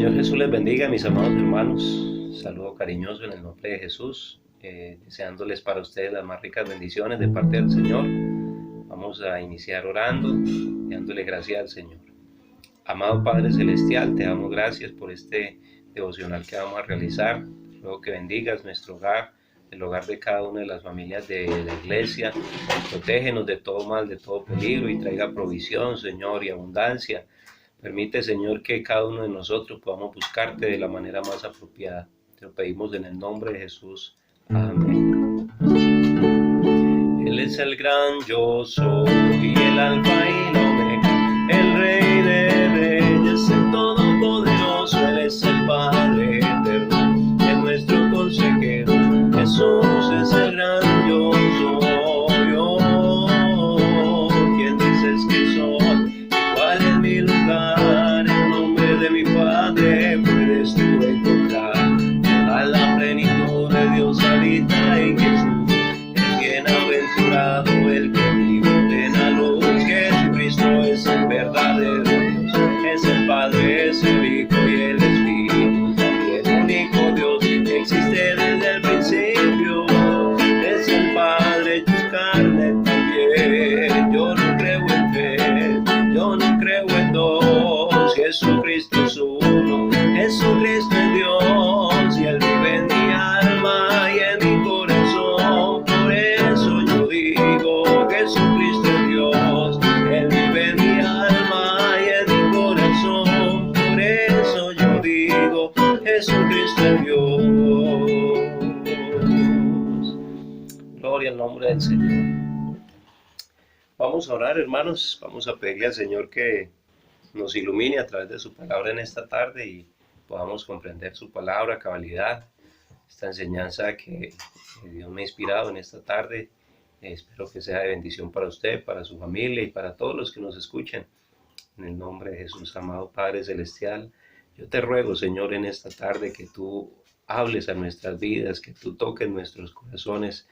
Señor Jesús les bendiga, mis amados hermanos. Saludo cariñoso en el nombre de Jesús, deseándoles para ustedes las más ricas bendiciones de parte del Señor. Vamos a iniciar orando y dándole gracias al Señor. Amado Padre Celestial, te damos gracias por este devocional que vamos a realizar. Ruego que bendigas nuestro hogar, el hogar de cada una de las familias de la iglesia. Protégenos de todo mal, de todo peligro y traiga provisión, Señor, y abundancia. Permite, Señor, que cada uno de nosotros podamos buscarte de la manera más apropiada. Te lo pedimos en el nombre de Jesús. Amén. Él es el gran yo soy, el alfa y la omega, el rey de reyes, el todopoderoso. Él es el Padre eterno, es nuestro consejero. Jesús es el gran yo soy. ¿Quién dices que soy? ¿Cuál es mi lugar? En nombre de mi Padre puedes tú encontrar. Toda la plenitud de Dios habita en Jesús. Es bienaventurado el que vive en plena luz. Jesucristo es el verdadero Dios. Es el Padre, es el Hijo y el Espíritu. El único Dios que existe desde el principio. Es el Padre hecho carne también. Yo no creo en tres, yo no creo en dos. Jesucristo es uno, Jesucristo es Dios, y Él vive en mi alma y en mi corazón. Por eso yo digo, Jesucristo es Dios, Él vive en mi alma y en mi corazón. Por eso yo digo, Jesucristo es Dios. Gloria al nombre del Señor. Vamos a orar, hermanos. Vamos a pedirle al Señor que nos ilumine a través de su palabra en esta tarde y podamos comprender su palabra a cabalidad. Esta enseñanza que Dios me ha inspirado en esta tarde, espero que sea de bendición para usted, para su familia y para todos los que nos escuchen. En el nombre de Jesús, amado Padre Celestial, yo te ruego, Señor, en esta tarde que tú hables a nuestras vidas, que tú toques nuestros corazones.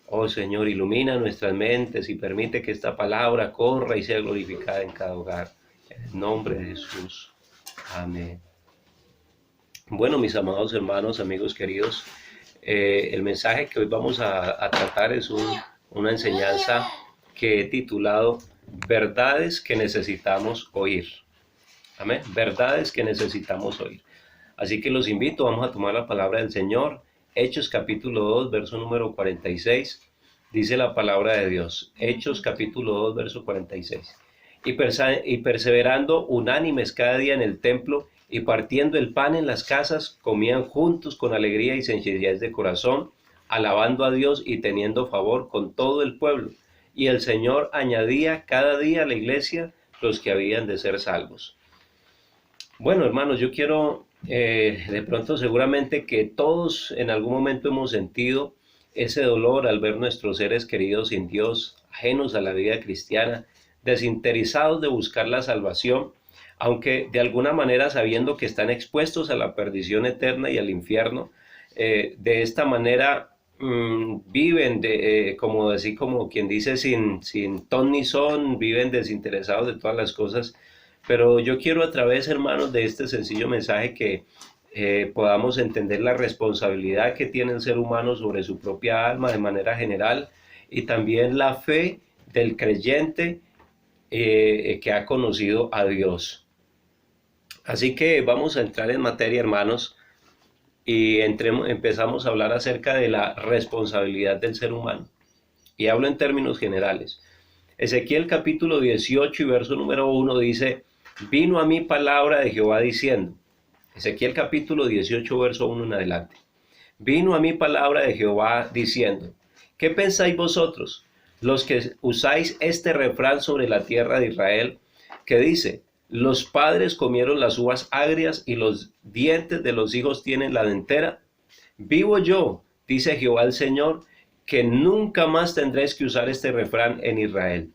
Oh Señor, ilumina nuestras mentes y permite que esta palabra corra y sea glorificada en cada hogar. En el nombre de Jesús. Amén. Bueno, mis amados hermanos, amigos queridos, el mensaje que hoy vamos a tratar es una enseñanza que he titulado Verdades que necesitamos oír. Amén. Verdades que necesitamos oír. Así que los invito, vamos a tomar la palabra del Señor. Hechos capítulo 2, verso número 46. Dice la palabra de Dios. Hechos capítulo 2, verso 46. Y perseverando unánimes cada día en el templo y partiendo el pan en las casas, comían juntos con alegría y sencillez de corazón, alabando a Dios y teniendo favor con todo el pueblo. Y el Señor añadía cada día a la iglesia los que habían de ser salvos. Bueno, hermanos, yo quiero, de pronto seguramente que todos en algún momento hemos sentido ese dolor al ver nuestros seres queridos sin Dios, ajenos a la vida cristiana, desinteresados de buscar la salvación, aunque de alguna manera sabiendo que están expuestos a la perdición eterna y al infierno. De esta manera viven, como quien dice, sin ton ni son, viven desinteresados de todas las cosas. Pero yo quiero a través, hermanos, de este sencillo mensaje que podamos entender la responsabilidad que tiene el ser humano sobre su propia alma de manera general y también la fe del creyente que ha conocido a Dios. Así que vamos a entrar en materia, hermanos, y empezamos a hablar acerca de la responsabilidad del ser humano. Y hablo en términos generales. Ezequiel capítulo 18 y verso número 1 dice: vino a mí palabra de Jehová diciendo. Ezequiel capítulo 18 verso 1 en adelante. Vino a mí palabra de Jehová diciendo: ¿qué pensáis vosotros, los que usáis este refrán sobre la tierra de Israel, que dice: los padres comieron las uvas agrias y los dientes de los hijos tienen la dentera? Vivo yo, dice Jehová el Señor, que nunca más tendréis que usar este refrán en Israel.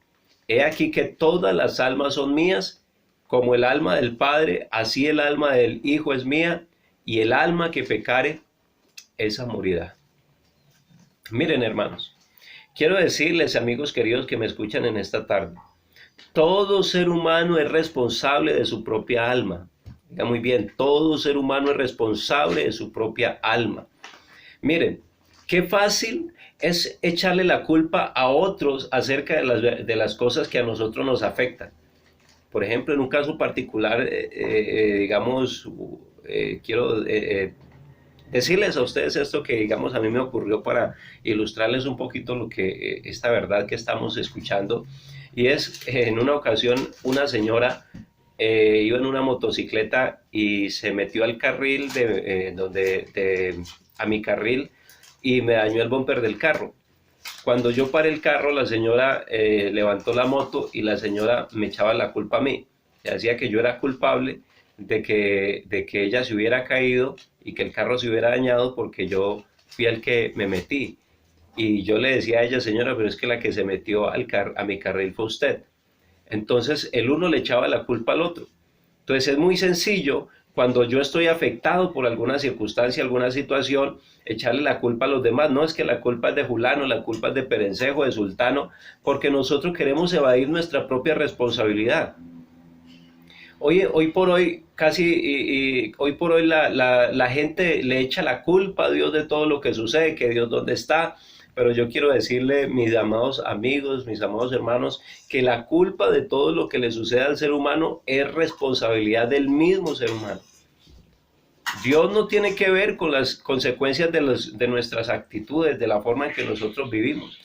He aquí que todas las almas son mías, como el alma del Padre, así el alma del Hijo es mía, y el alma que pecare, esa morirá. Miren, hermanos, quiero decirles, amigos queridos que me escuchan en esta tarde, todo ser humano es responsable de su propia alma. Diga muy bien, todo ser humano es responsable de su propia alma. Miren, qué fácil es echarle la culpa a otros acerca de las cosas que a nosotros nos afectan. Por ejemplo, en un caso particular, digamos, quiero decirles a ustedes esto que, digamos, a mí me ocurrió para ilustrarles un poquito lo que esta verdad que estamos escuchando. Y es, en una ocasión, una señora iba en una motocicleta y se metió al carril a mi carril, y me dañó el bumper del carro. Cuando yo paré el carro, la señora levantó la moto y la señora me echaba la culpa a mí. Decía que yo era culpable de que ella se hubiera caído y que el carro se hubiera dañado porque yo fui el que me metí. Y yo le decía a ella, señora, pero es que la que se metió a mi carril fue usted. Entonces el uno le echaba la culpa al otro. Entonces es muy sencillo, cuando yo estoy afectado por alguna circunstancia, alguna situación, echarle la culpa a los demás. No, es que la culpa es de fulano, la culpa es de perencejo, de sultano, porque nosotros queremos evadir nuestra propia responsabilidad. Hoy por hoy, hoy por hoy la gente le echa la culpa a Dios de todo lo que sucede, que Dios dónde está. Pero yo quiero decirle, mis amados amigos, mis amados hermanos, que la culpa de todo lo que le sucede al ser humano es responsabilidad del mismo ser humano. Dios no tiene que ver con las consecuencias de nuestras actitudes, de la forma en que nosotros vivimos.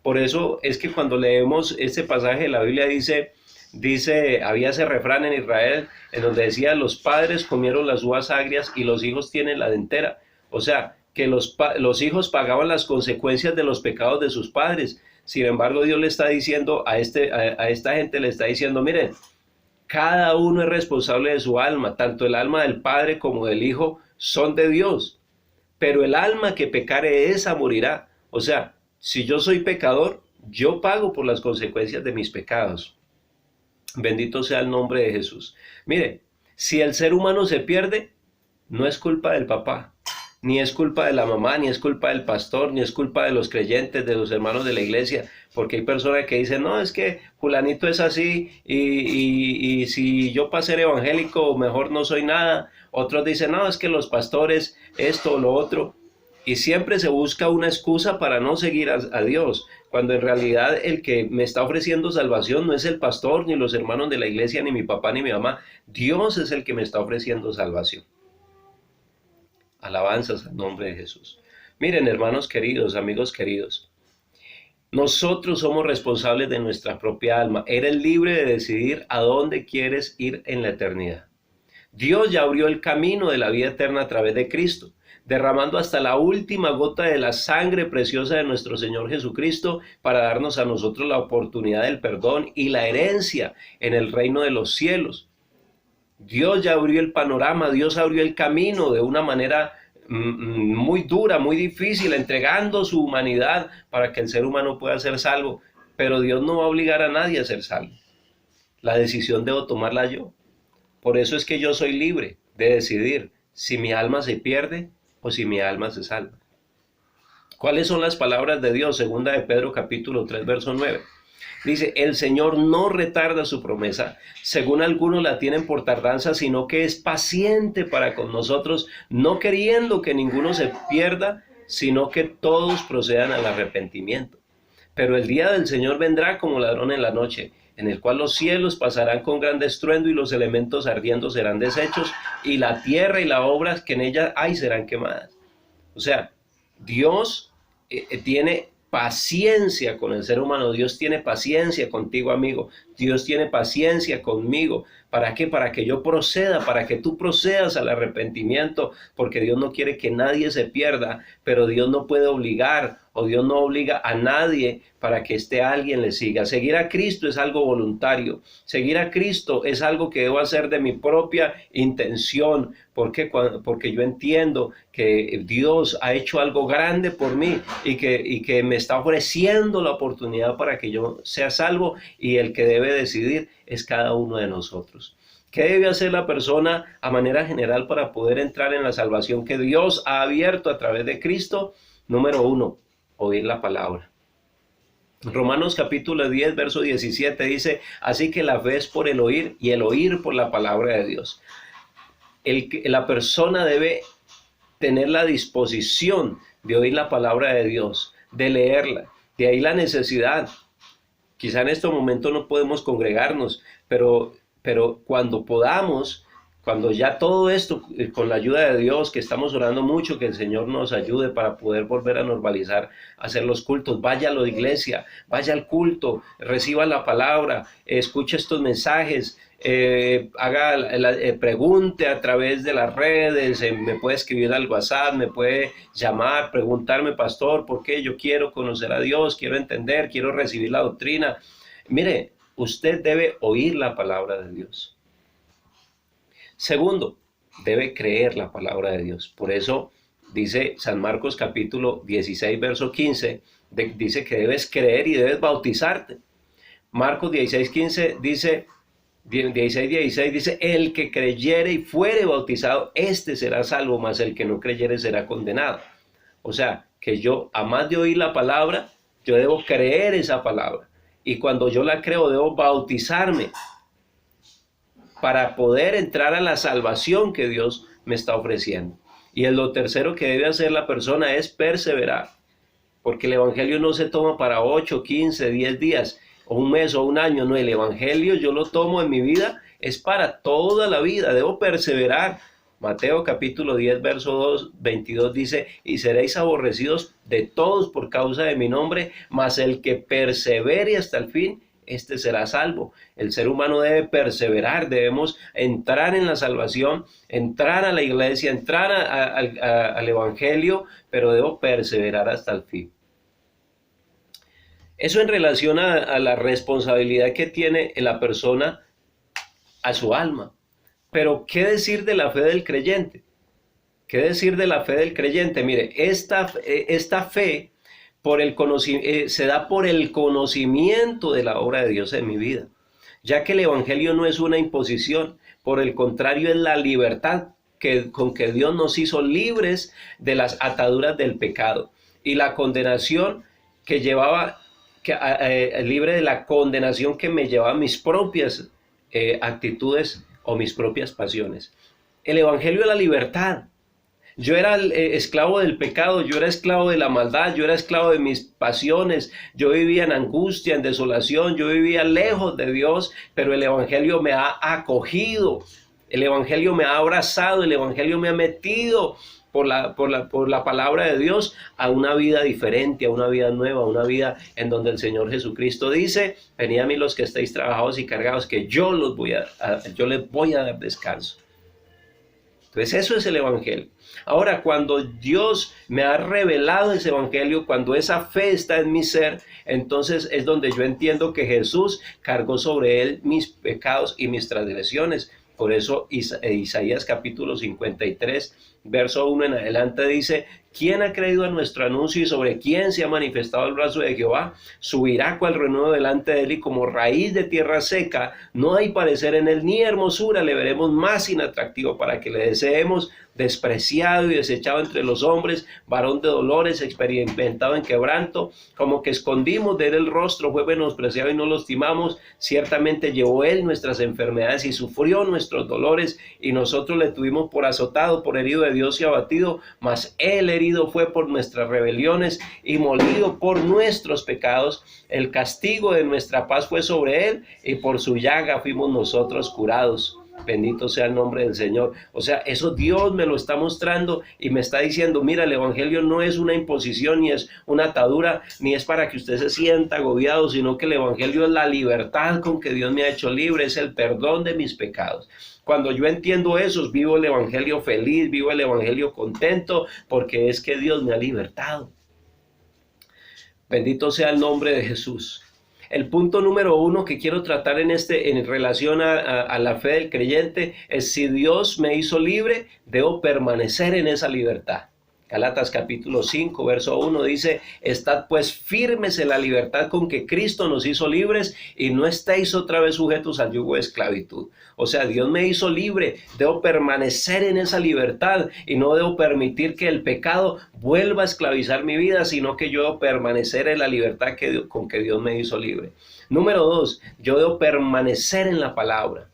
Por eso es que cuando leemos este pasaje de la Biblia había ese refrán en Israel en donde decía, los padres comieron las uvas agrias y los hijos tienen la dentera. O sea, que los hijos pagaban las consecuencias de los pecados de sus padres. Sin embargo, Dios le está diciendo a esta gente, le está diciendo, miren, cada uno es responsable de su alma, tanto el alma del padre como del hijo son de Dios, pero el alma que pecare esa morirá. O sea, si yo soy pecador, yo pago por las consecuencias de mis pecados. Bendito sea el nombre de Jesús. Mire, si el ser humano se pierde, no es culpa del papá, ni es culpa de la mamá, ni es culpa del pastor, ni es culpa de los creyentes, de los hermanos de la iglesia, porque hay personas que dicen, no, es que fulanito es así, y si yo para ser evangélico mejor no soy nada. Otros dicen, no, es que los pastores, esto o lo otro, y siempre se busca una excusa para no seguir a Dios, cuando en realidad el que me está ofreciendo salvación no es el pastor, ni los hermanos de la iglesia, ni mi papá, ni mi mamá. Dios es el que me está ofreciendo salvación. Alabanzas al nombre de Jesús. Miren, hermanos queridos, amigos queridos, nosotros somos responsables de nuestra propia alma. Eres libre de decidir a dónde quieres ir en la eternidad. Dios ya abrió el camino de la vida eterna a través de Cristo, derramando hasta la última gota de la sangre preciosa de nuestro Señor Jesucristo para darnos a nosotros la oportunidad del perdón y la herencia en el reino de los cielos. Dios ya abrió el panorama, Dios abrió el camino de una manera muy dura, muy difícil, entregando su humanidad para que el ser humano pueda ser salvo. Pero Dios no va a obligar a nadie a ser salvo. La decisión debo tomarla yo. Por eso es que yo soy libre de decidir si mi alma se pierde o si mi alma se salva. ¿Cuáles son las palabras de Dios? Segunda de Pedro capítulo 3, verso 9. Dice, el Señor no retarda su promesa, según algunos la tienen por tardanza, sino que es paciente para con nosotros, no queriendo que ninguno se pierda, sino que todos procedan al arrepentimiento. Pero el día del Señor vendrá como ladrón en la noche, en el cual los cielos pasarán con gran estruendo y los elementos ardiendo serán deshechos, y la tierra y las obras que en ella hay serán quemadas. O sea, Dios tiene paciencia con el ser humano. Dios tiene paciencia contigo, amigo. Dios tiene paciencia conmigo. ¿Para qué? Para que yo proceda, para que tú procedas al arrepentimiento, porque Dios no quiere que nadie se pierda, pero Dios no puede obligar, o Dios no obliga a nadie para que alguien le siga. Seguir a Cristo es algo voluntario. Seguir a Cristo es algo que debo hacer de mi propia intención. ¿Por qué? Porque yo entiendo que Dios ha hecho algo grande por mí y que me está ofreciendo la oportunidad para que yo sea salvo, y el que debe decidir es cada uno de nosotros. ¿Qué debe hacer la persona a manera general para poder entrar en la salvación que Dios ha abierto a través de Cristo? Número 1, oír la palabra. Romanos capítulo 10, verso 17 dice, así que la fe es por el oír y el oír por la palabra de Dios. la persona debe tener la disposición de oír la palabra de Dios, de leerla. De ahí la necesidad. Quizá en estos momentos no podemos congregarnos, pero cuando podamos, cuando ya todo esto, con la ayuda de Dios, que estamos orando mucho, que el Señor nos ayude para poder volver a normalizar, hacer los cultos, vaya a la iglesia, vaya al culto, reciba la palabra, escuche estos mensajes, pregunte a través de las redes, me puede escribir al WhatsApp, me puede llamar, preguntarme, pastor, ¿por qué? Yo quiero conocer a Dios, quiero entender, quiero recibir la doctrina. Mire, usted debe oír la palabra de Dios. Segundo, debe creer la palabra de Dios. Por eso dice San Marcos capítulo 16, verso 15, dice que debes creer y debes bautizarte. Marcos 16, 15 dice, 16 dice, el que creyere y fuere bautizado, este será salvo, mas el que no creyere será condenado. O sea, que yo, a más de oír la palabra, yo debo creer esa palabra. Y cuando yo la creo, debo bautizarme para poder entrar a la salvación que Dios me está ofreciendo. Y lo tercero que debe hacer la persona es perseverar, porque el evangelio no se toma para 8, 15, 10 días, o un mes o un año. No, el evangelio yo lo tomo en mi vida, es para toda la vida, debo perseverar. Mateo capítulo 10, verso 22 dice, y seréis aborrecidos de todos por causa de mi nombre, mas el que persevere hasta el fin, este será salvo. El ser humano debe perseverar, debemos entrar en la salvación, entrar a la iglesia, entrar al evangelio, pero debo perseverar hasta el fin. Eso en relación a la responsabilidad que tiene la persona a su alma. Pero, ¿qué decir de la fe del creyente? ¿Qué decir de la fe del creyente? Mire, esta fe se da por el conocimiento de la obra de Dios en mi vida, ya que el evangelio no es una imposición, por el contrario es la libertad con que Dios nos hizo libres de las ataduras del pecado y la condenación que llevaba, libre de la condenación que me llevaba a mis propias actitudes o mis propias pasiones. El evangelio es la libertad. Yo era esclavo del pecado, yo era esclavo de la maldad, yo era esclavo de mis pasiones, yo vivía en angustia, en desolación, yo vivía lejos de Dios, pero el evangelio me ha acogido, el evangelio me ha abrazado, el evangelio me ha metido por la palabra de Dios a una vida diferente, a una vida nueva, a una vida en donde el Señor Jesucristo dice, venid a mí los que estáis trabajados y cargados, que yo les voy a dar descanso. Entonces eso es el evangelio. Ahora, cuando Dios me ha revelado ese evangelio, cuando esa fe está en mi ser, entonces es donde yo entiendo que Jesús cargó sobre él mis pecados y mis transgresiones. Por eso Isaías capítulo 53, verso 1 en adelante dice, ¿quién ha creído a nuestro anuncio y sobre quién se ha manifestado el brazo de Jehová? Subirá cual renuevo delante de él y como raíz de tierra seca, no hay parecer en él ni hermosura, le veremos más inatractivo para que le deseemos, despreciado y desechado entre los hombres, varón de dolores, experimentado en quebranto, como que escondimos de él el rostro, fue menospreciado y no lo estimamos, ciertamente llevó él nuestras enfermedades y sufrió nuestros dolores, y nosotros le tuvimos por azotado, por herido de Dios y abatido, mas él herido fue por nuestras rebeliones y molido por nuestros pecados, el castigo de nuestra paz fue sobre él, y por su llaga fuimos nosotros curados. Bendito sea el nombre del Señor. O sea, eso Dios me lo está mostrando y me está diciendo, mira, el evangelio no es una imposición, ni es una atadura, ni es para que usted se sienta agobiado, sino que el evangelio es la libertad con que Dios me ha hecho libre, es el perdón de mis pecados. Cuando yo entiendo eso, vivo el evangelio feliz, vivo el evangelio contento, porque es que Dios me ha libertado. Bendito sea el nombre de Jesús. El punto número 1 que quiero tratar en relación a la fe del creyente es: si Dios me hizo libre, debo permanecer en esa libertad. Gálatas capítulo 5, verso 1 dice: estad pues firmes en la libertad con que Cristo nos hizo libres y no estéis otra vez sujetos al yugo de esclavitud. O sea, Dios me hizo libre, debo permanecer en esa libertad y no debo permitir que el pecado vuelva a esclavizar mi vida, sino que yo debo permanecer en la libertad con que Dios me hizo libre. Número 2, yo debo permanecer en la palabra.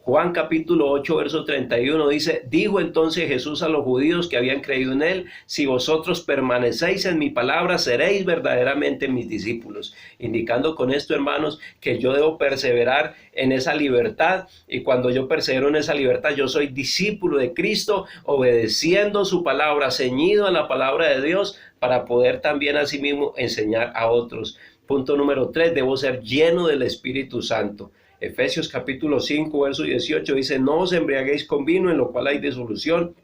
Juan capítulo 8, verso 31 dice: dijo entonces Jesús a los judíos que habían creído en él: si vosotros permanecéis en mi palabra, seréis verdaderamente mis discípulos. Indicando con esto, hermanos, que yo debo perseverar en esa libertad, y cuando yo persevero en esa libertad, yo soy discípulo de Cristo, obedeciendo su palabra, ceñido a la palabra de Dios, para poder también asimismo enseñar a otros. Punto número 3, debo ser lleno del Espíritu Santo. Efesios capítulo 5, verso 18 dice: no os embriaguéis con vino, en lo cual hay disolución,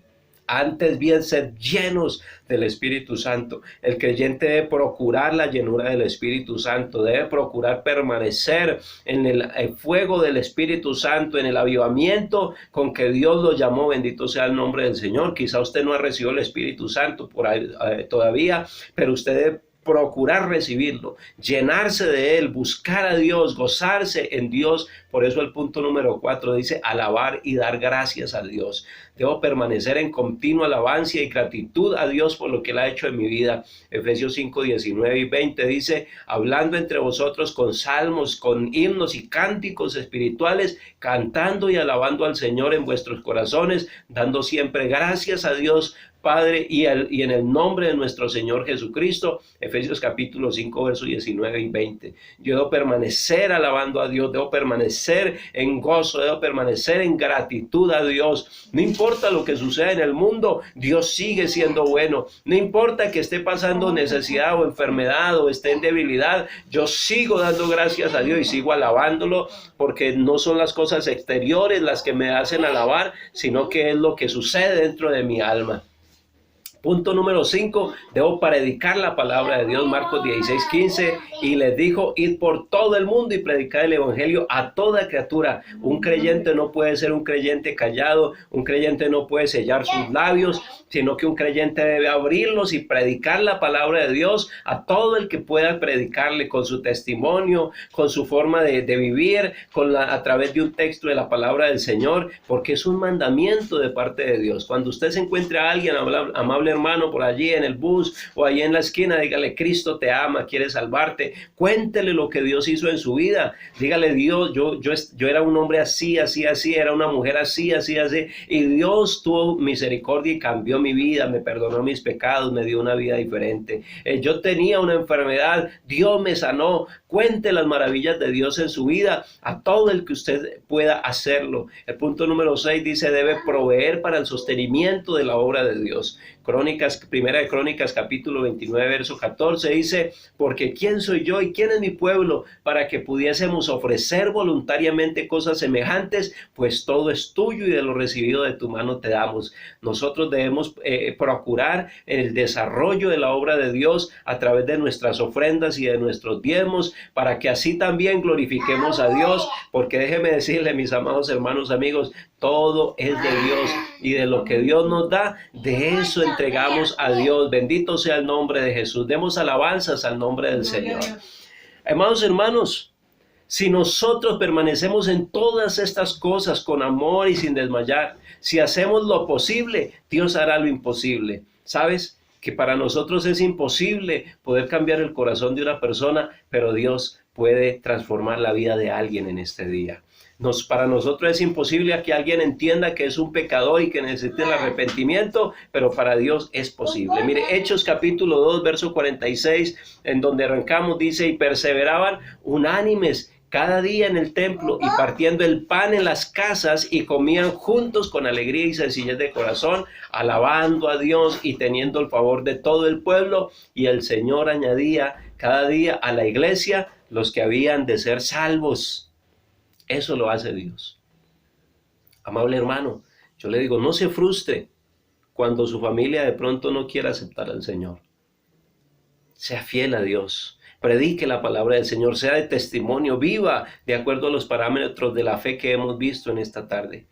antes bien sed llenos del Espíritu Santo. El creyente debe procurar la llenura del Espíritu Santo, debe procurar permanecer en el fuego del Espíritu Santo, en el avivamiento con que Dios lo llamó. Bendito sea el nombre del Señor. Quizá usted no ha recibido el Espíritu Santo por ahí, todavía, pero usted debe procurar recibirlo, llenarse de él, buscar a Dios, gozarse en Dios. Por eso el punto número 4 dice: alabar y dar gracias a Dios. Debo permanecer en continua alabanza y gratitud a Dios por lo que él ha hecho en mi vida. Efesios 5, 19 y 20 dice: hablando entre vosotros con salmos, con himnos y cánticos espirituales, cantando y alabando al Señor en vuestros corazones, dando siempre gracias a Dios Padre y en el nombre de nuestro Señor Jesucristo. Efesios capítulo 5, versos 19 y 20. Yo debo permanecer alabando a Dios, debo permanecer en gozo, debo permanecer en gratitud a Dios. No importa lo que suceda en el mundo, Dios sigue siendo bueno. No importa que esté pasando necesidad o enfermedad o esté en debilidad, yo sigo dando gracias a Dios y sigo alabándolo, porque no son las cosas exteriores las que me hacen alabar, sino que es lo que sucede dentro de mi alma. Punto número 5, debo predicar la palabra de Dios. Marcos 16, 15, y les dijo: id por todo el mundo y predicad el evangelio a toda criatura. Un creyente no puede ser un creyente callado, un creyente no puede sellar sus labios, sino que un creyente debe abrirlos y predicar la palabra de Dios a todo el que pueda predicarle, con su testimonio, con su forma de vivir, a través de un texto de la palabra del Señor, porque es un mandamiento de parte de Dios. Cuando usted se encuentre a alguien, amable hermano, por allí en el bus o allí en la esquina, dígale: Cristo te ama, quiere salvarte. Cuéntele lo que Dios hizo en su vida. Dígale: Dios, yo era un hombre así, era una mujer así, y Dios tuvo misericordia y cambió mi vida, me perdonó mis pecados, me dio una vida diferente. Yo tenía una enfermedad, Dios me sanó. Cuente las maravillas de Dios en su vida a todo el que usted pueda hacerlo. El punto número 6 dice: debe proveer para el sostenimiento de la obra de Dios. Primera de Crónicas capítulo 29, verso 14 dice: porque ¿quién soy yo y quién es mi pueblo para que pudiésemos ofrecer voluntariamente cosas semejantes? Pues todo es tuyo y de lo recibido de tu mano te damos. Nosotros debemos procurar el desarrollo de la obra de Dios a través de nuestras ofrendas y de nuestros diezmos, para que así también glorifiquemos a Dios, porque déjeme decirle, mis amados hermanos, amigos, todo es de Dios, y de lo que Dios nos da, de eso entregamos a Dios. Bendito sea el nombre de Jesús. Demos alabanzas al nombre del Señor. Amados hermanos, si nosotros permanecemos en todas estas cosas con amor y sin desmayar, si hacemos lo posible, Dios hará lo imposible. ¿Sabes? Que para nosotros es imposible poder cambiar el corazón de una persona, pero Dios puede transformar la vida de alguien en este día. Para nosotros es imposible que alguien entienda que es un pecador y que necesita el arrepentimiento, pero para Dios es posible. Mire, Hechos capítulo 2, verso 46, en donde arrancamos, dice: y perseveraban unánimes cada día en el templo y partiendo el pan en las casas, y comían juntos con alegría y sencillez de corazón, alabando a Dios y teniendo el favor de todo el pueblo. Y el Señor añadía cada día a la iglesia los que habían de ser salvos. Eso lo hace Dios. Amable hermano, yo le digo: no se frustre cuando su familia de pronto no quiera aceptar al Señor. Sea fiel a Dios. Predique la palabra del Señor, sea de testimonio, viva de acuerdo a los parámetros de la fe que hemos visto en esta tarde.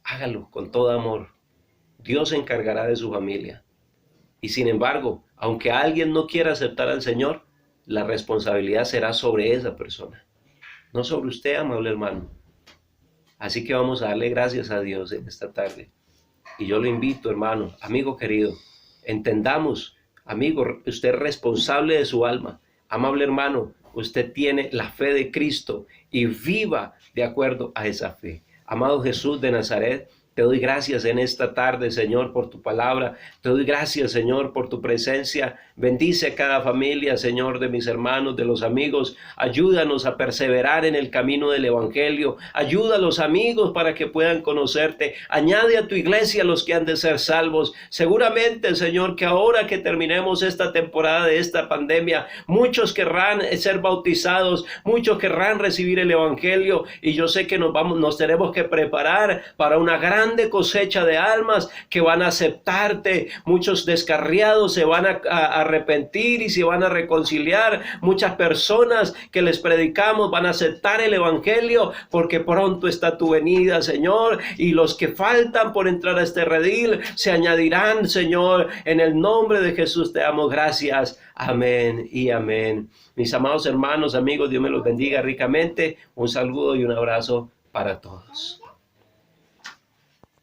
Hágalo con todo amor. Dios se encargará de su familia. Y sin embargo, aunque alguien no quiera aceptar al Señor, la responsabilidad será sobre esa persona, no sobre usted, amable hermano. Así que vamos a darle gracias a Dios en esta tarde. Y yo lo invito, hermano, amigo querido, entendamos, amigo, usted es responsable de su alma. Amable hermano, usted tiene la fe de Cristo y viva de acuerdo a esa fe. Amado Jesús de Nazaret, te doy gracias en esta tarde, Señor, por tu palabra. Te doy gracias, Señor, por tu presencia. Bendice a cada familia, Señor, de mis hermanos, de los amigos. Ayúdanos a perseverar en el camino del Evangelio. Ayuda a los amigos para que puedan conocerte. Añade a tu iglesia a los que han de ser salvos. Seguramente, Señor, que ahora que terminemos esta temporada de esta pandemia, muchos querrán ser bautizados, muchos querrán recibir el Evangelio. Y yo sé que nos tenemos que preparar para una grande cosecha de almas que van a aceptarte. Muchos descarriados se van a arrepentir y se van a reconciliar. Muchas personas que les predicamos van a aceptar el Evangelio, porque pronto está tu venida, Señor, y los que faltan por entrar a este redil se añadirán, Señor. En el nombre de Jesús te damos gracias. Amén y amén. Mis amados hermanos, amigos, Dios me los bendiga ricamente. Un saludo y un abrazo para todos.